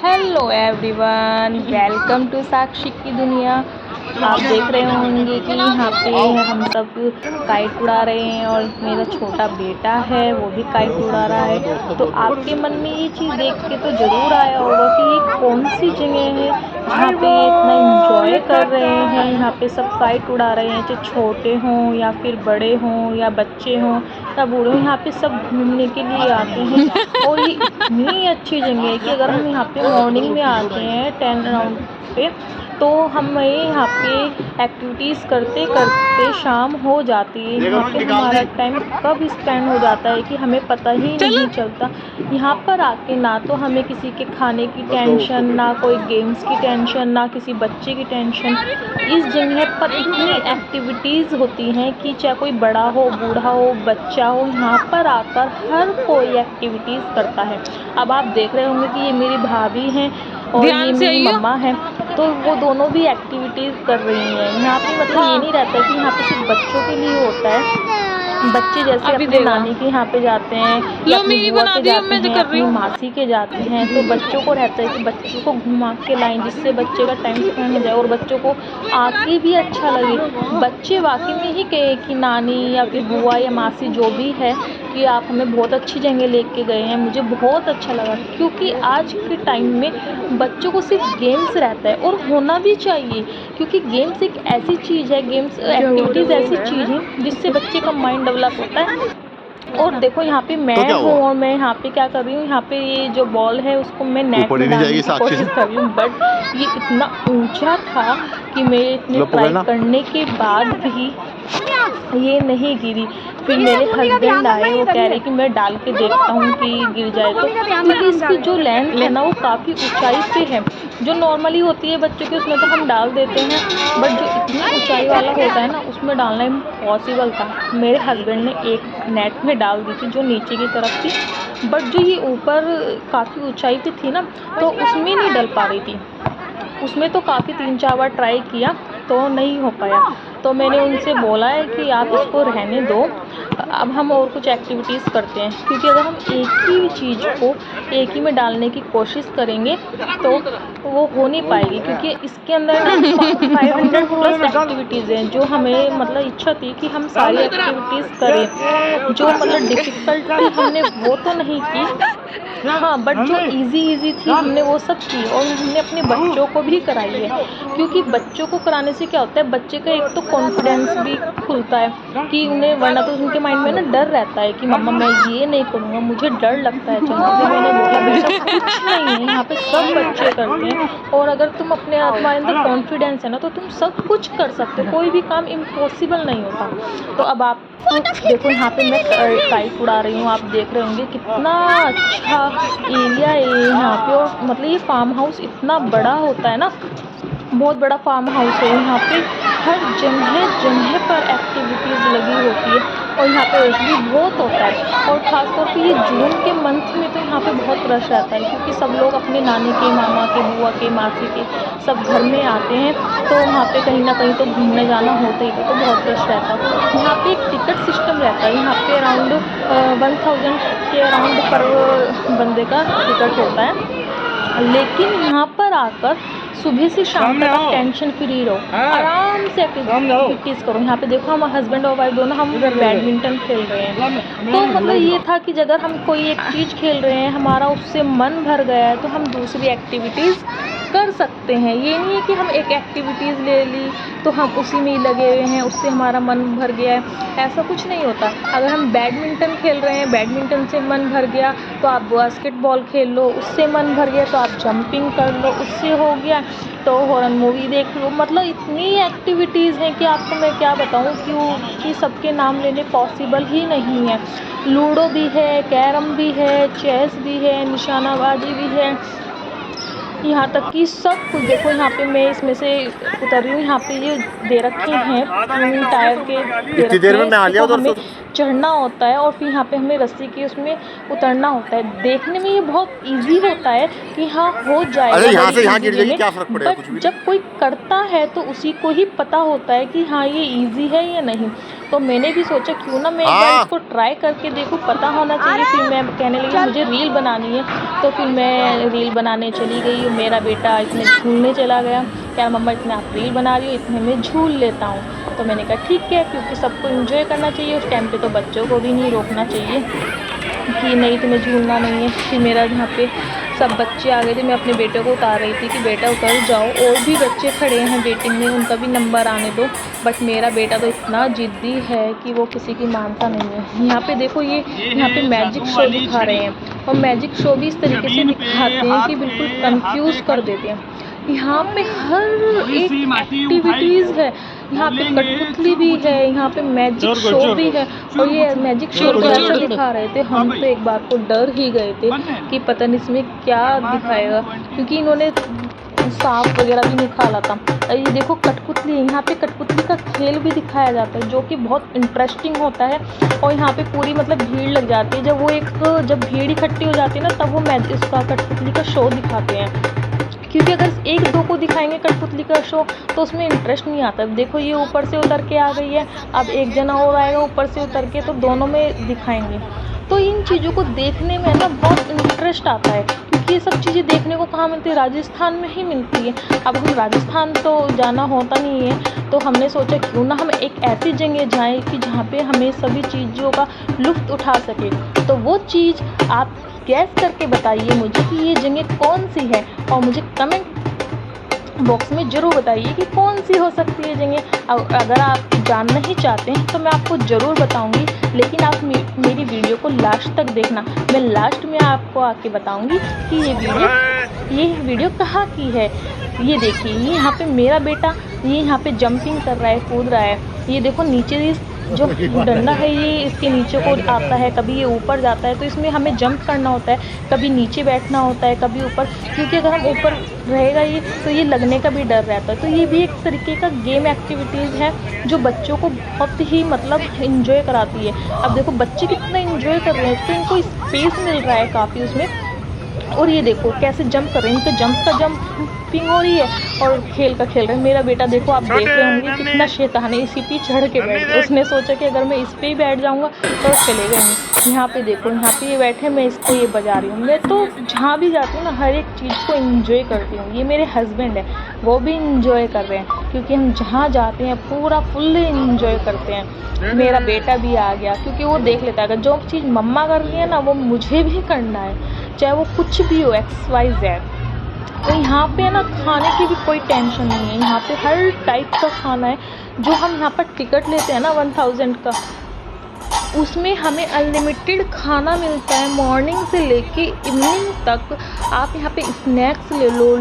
Hello everyone, welcome to साक्षी की दुनिया। आप देख रहे होंगे कि यहाँ पे हम सब काइट उड़ा रहे हैं और मेरा छोटा बेटा है वो भी काइट उड़ा रहा है। तो आपके मन में ये चीज़ देख के तो ज़रूर आया होगा कि ये कौन सी जगह है जहाँ पे ये इतना इंजॉय कर रहे हैं। यहाँ पे सब काइट उड़ा रहे हैं, चाहे छोटे हों या फिर बड़े हों या बच्चे हों या बूढ़े हों, यहाँ पे सब घूमने के लिए आते हैं। और ये इतनी अच्छी जगह है कि अगर हम यहाँ पे मॉर्निंग में आते हैं 10 अराउंड पे, तो हमें यहाँ पे एक्टिविटीज़ करते करते शाम हो जाती है। यहाँ पे हमारा टाइम कब स्पेंड हो जाता है कि हमें पता ही नहीं चलता। यहाँ पर आके ना तो हमें किसी के खाने की टेंशन, ना कोई गेम्स की टेंशन, ना किसी बच्चे की टेंशन। इस जगह पर इतनी एक्टिविटीज़ होती हैं कि चाहे कोई बड़ा हो, बूढ़ा हो, बच्चा हो, यहाँ पर आकर हर कोई एक्टिविटीज़ करता है। अब आप देख रहे होंगे कि ये मेरी भाभी हैं और ये मेरी मम्मा हैं, तो वो दोनों भी एक्टिविटीज़ कर रही हैं। यहाँ पे मतलब ये नहीं रहता कि यहाँ पे सिर्फ बच्चों के लिए होता है। बच्चे जैसे अपने नानी के यहाँ पे जाते हैं या अपनी बुआ के जाते हैं, अपनी मासी के जाते हैं, तो बच्चों को रहता है कि बच्चों को घुमा के लाएं जिससे बच्चे का टाइम स्पेंड हो जाए और बच्चों को आके भी अच्छा लगे। बच्चे वाकई में ही कहे कि नानी या फिर बुआ या मासी जो भी है कि आप हमें बहुत अच्छी जगह लेके गए हैं। मुझे बहुत अच्छा लगा क्योंकि आज के टाइम में बच्चों को सिर्फ गेम्स रहता है और होना भी चाहिए, क्योंकि गेम्स एक ऐसी चीज़ है, गेम्स एक्टिविटीज़ ऐसी चीज़ है जिससे बच्चे का माइंड डेवलप होता है। और देखो यहाँ पे मैं हूँ और मैं यहाँ पे क्या कर रही हूँ, यहाँ पे ये जो बॉल है उसको मैं नेट में डालने की कोशिश कर रही हूँ, बट ये इतना ऊंचा था कि मैं इतनी ट्राई करने के बाद भी ये नहीं गिरी। फिर मेरे हस्बैंड आए, वो कह रहे कि मैं डाल के देखता हूँ कि गिर जाए तो, क्योंकि इसकी जो लेंथ है ना वो काफ़ी ऊंचाई पे है। जो नॉर्मली होती है बच्चों की उसमें तो हम डाल देते हैं, बट जो इतनी ऊंचाई वाला होता है ना उसमें डालना इम्पॉसिबल था। मेरे हस्बैंड ने एक नेट में डाल दी थी जो नीचे की तरफ थी, बट जो ये ऊपर काफ़ी ऊंचाई पे थी ना तो उसमें नहीं डल पा रही थी। उसमें तो काफ़ी 3-4 बार ट्राई किया तो नहीं हो पाया। तो मैंने उनसे बोला है कि आप इसको रहने दो, अब हम और कुछ एक्टिविटीज़ करते हैं, क्योंकि अगर हम एक ही चीज़ को एक ही में डालने की कोशिश करेंगे तो वो हो नहीं पाएगी, क्योंकि इसके अंदर ना 500 प्लस एक्टिविटीज़ हैं जो हमें मतलब इच्छा थी कि हम सारी एक्टिविटीज़ करें। जो मतलब डिफ़िकल्ट थी हमने वो तो नहीं की, हाँ, बट जो इजी थी हमने वो सब की और हमने अपने बच्चों को भी कराई है। क्योंकि बच्चों को कराने से क्या होता है, बच्चे का एक तो कॉन्फिडेंस भी खुलता है कि उन्हें, वरना तो उनके माइंड में ना डर रहता है कि मम्मा मैं ये नहीं करूँगा, मुझे डर लगता है चलने से। मैंने बोला बेटा कुछ नहीं है, यहाँ पे सब बच्चे करते हैं और अगर तुम अपने तुम्हारे अंदर कॉन्फिडेंस है ना तो तुम सब कुछ कर सकते हो, कोई भी काम इम्पॉसिबल नहीं होता। तो अब आप देखो यहाँ पे मैं काइट उड़ा रही हूँ, आप देख रहे होंगे कितना अच्छा एरिया है यहाँ पे। और मतलब ये फार्म हाउस इतना बड़ा होता है ना, बहुत बड़ा फार्म हाउस है। यहाँ पे हर जगह पर एक्टिविटीज़ लगी होती है और यहाँ पे रश भी बहुत होता है। और ख़ासतौर पे ये जून के मंथ में तो यहाँ पे बहुत रश रहता है, क्योंकि सब लोग अपने नानी के, मामा के, बुआ के, मासी के सब घर में आते हैं, तो वहाँ पे कहीं ना कहीं तो घूमने जाना होता ही है, तो बहुत रश रहता है। यहाँ पे एक टिकट सिस्टम रहता है, यहाँ पे अराउंड 1000 के अराउंड पर बंदे का टिकट होता है। लेकिन यहाँ पर आकर सुबह से शाम तक आप टेंशन फ्री रहो, आराम से एक्टिविटीज़ करो। यहाँ पे देखो हम हस्बैंड और वाइफ दोनों हम बैडमिंटन खेल रहे हैं। तो मतलब ये था कि अगर हम कोई एक चीज़ खेल रहे हैं, हमारा उससे मन भर गया है, तो हम दूसरी एक्टिविटीज़ कर सकते हैं। ये नहीं है कि हम एक एक्टिविटीज़ ले ली तो हम उसी में ही लगे हुए हैं, उससे हमारा मन भर गया है, ऐसा कुछ नहीं होता। अगर हम बैडमिंटन खेल रहे हैं, बैडमिंटन से मन भर गया तो आप बास्केटबॉल खेल लो, उससे मन भर गया तो आप जंपिंग कर लो, उससे हो गया तो हॉरर मूवी देख लो। मतलब इतनी एक्टिविटीज़ हैं कि आपको मैं क्या बताऊँ कि सबके नाम लेने पॉसिबल ही नहीं है। लूडो भी है, कैरम भी है, चेस भी है, निशानाबाजी भी है, यहाँ तक कि सब कुछ। देखो यहाँ पे मैं इसमें से उतर रही हूँ, यहाँ पे ये दे रखे हैं टायर के, इतनी देर में मैं आ गया तो उधर हमें चढ़ना होता है और फिर यहाँ पे हमें रस्सी की उसमें उतरना होता है। देखने में ये बहुत इजी होता है कि हाँ हो जाएगा, अरे यहाँ से यहाँ गिर जाएगी, क्या फर्क पड़ेगा, कुछ भी जब कोई करता है तो उसी को ही पता होता है कि हाँ ये इजी है या नहीं। तो मैंने भी सोचा क्यों ना मैं एक बार इसको ट्राई करके देखूँ, पता होना चाहिए। फिर मैं कहने लगी मुझे रील बनानी है, तो फिर मैं रील बनाने चली गई। मेरा बेटा इतने झूलने चला गया, क्या मम्मा इतने आप रील बना रही हो, इतने में झूल लेता हूँ। तो मैंने कहा ठीक है, क्योंकि सबको एंजॉय करना चाहिए उस टाइम पे, तो बच्चों को भी नहीं रोकना चाहिए कि नहीं तुम्हें झूलना नहीं है। फिर मेरा यहाँ पे सब बच्चे आ गए थे, मैं अपने बेटे को उतार रही थी कि बेटा उतर जाओ, और भी बच्चे खड़े हैं वेटिंग में, उनका भी नंबर आने दो। बट मेरा बेटा तो इतना ज़िद्दी है कि वो किसी की मानता नहीं है। यहाँ पे देखो ये यहाँ पे मैजिक शो दिखा रहे हैं, और मैजिक शो भी इस तरीके से दिखाते हैं कि बिल्कुल कंफ्यूज कर देते हैं। यहाँ पे हर एक एक्टिविटीज़ है, यहाँ पे कठपुतली भी है, यहाँ पे मैजिक शो भी है। और ये मैजिक शो को ऐसा दिखा रहे थे, हम तो एक बार को डर ही गए थे कि पता नहीं इसमें क्या दिखाएगा, क्योंकि इन्होंने सांप वगैरह भी निकाला था। ये देखो कठपुतली, यहाँ पे कठपुतली का खेल भी दिखाया जाता है, जो कि बहुत इंटरेस्टिंग होता है। और यहाँ पे पूरी मतलब भीड़ लग जाती है, जब भीड़ इकट्ठी हो जाती है ना, तब वो इसका कठपुतली का शो दिखाते हैं। क्योंकि अगर एक दो को दिखाएंगे कठपुतली का शो तो उसमें इंटरेस्ट नहीं आता। देखो ये ऊपर से उतर के आ गई है, अब एक जना और आएगा ऊपर से उतर के, तो दोनों में दिखाएंगे। तो इन चीज़ों को देखने में ना बहुत इंटरेस्ट आता है, क्योंकि ये सब चीज़ें देखने को कहाँ मिलती है, राजस्थान में ही मिलती है। अब हम राजस्थान तो जाना होता नहीं है, तो हमने सोचा क्यों ना हम एक ऐसी जगह जाएं कि जहाँ पे हमें सभी चीज़ों का लुत्फ़ उठा सके। तो वो चीज़ आप गैस करके बताइए मुझे कि ये जगह कौन सी है, और मुझे कमेंट बॉक्स में ज़रूर बताइए कि कौन सी हो सकती है जगह। अगर आप जानना ही चाहते हैं तो मैं आपको ज़रूर बताऊंगी, लेकिन आप मेरी वीडियो को लास्ट तक देखना। मैं लास्ट में आपको आके बताऊंगी कि ये वीडियो कहाँ की है। ये देखिए, ये यहाँ पे मेरा बेटा ये यहाँ पे जंपिंग कर रहा है, कूद रहा है। ये देखो नीचे जो डंडा है ये इसके नीचे को आता है, कभी ये ऊपर जाता है, तो इसमें हमें जंप करना होता है, कभी नीचे बैठना होता है, कभी ऊपर, क्योंकि अगर हम ऊपर रहेगा ये तो ये लगने का भी डर रहता है। तो ये भी एक तरीके का गेम एक्टिविटीज़ है जो बच्चों को बहुत ही मतलब इन्जॉय कराती है। अब देखो बच्चे कितना इन्जॉय कर रहे हैं, तो इनको स्पेस मिल रहा है काफ़ी उसमें। और ये देखो कैसे जंप कर रहे हैं, इनके जंपिंग हो रही है और खेल का खेल रहे हैं। मेरा बेटा देखो, आप देख रहे होंगे कितना शैतान है, इसी पे चढ़ के बैठ गया। उसने सोचा कि अगर मैं इस पे ही बैठ जाऊंगा तो चलेगा नहीं। यहाँ पे देखो, यहाँ पे ये बैठे, मैं इसको ये बजा रही हूँ। मैं तो जहाँ भी जाती हूँ ना हर एक चीज़ को एंजॉय करती हूँ। ये मेरे हस्बैंड है, वो भी इंजॉय कर रहे हैं, क्योंकि हम जहाँ जाते हैं पूरा फुल इंजॉय करते हैं। मेरा बेटा भी आ गया, क्योंकि वो देख लेता है अगर जो चीज़ मम्मा कर रही है ना वो मुझे भी करना है, चाहे वो कुछ भी हो, XYZ। तो यहाँ पे ना खाने की भी कोई टेंशन नहीं है, यहाँ पे हर टाइप का खाना है। जो हम यहाँ पर टिकट लेते हैं ना 1000 का, उसमें हमें अनलिमिटेड खाना मिलता है, मॉर्निंग से लेके इवनिंग तक। आप यहाँ पे स्नैक्स ले लो,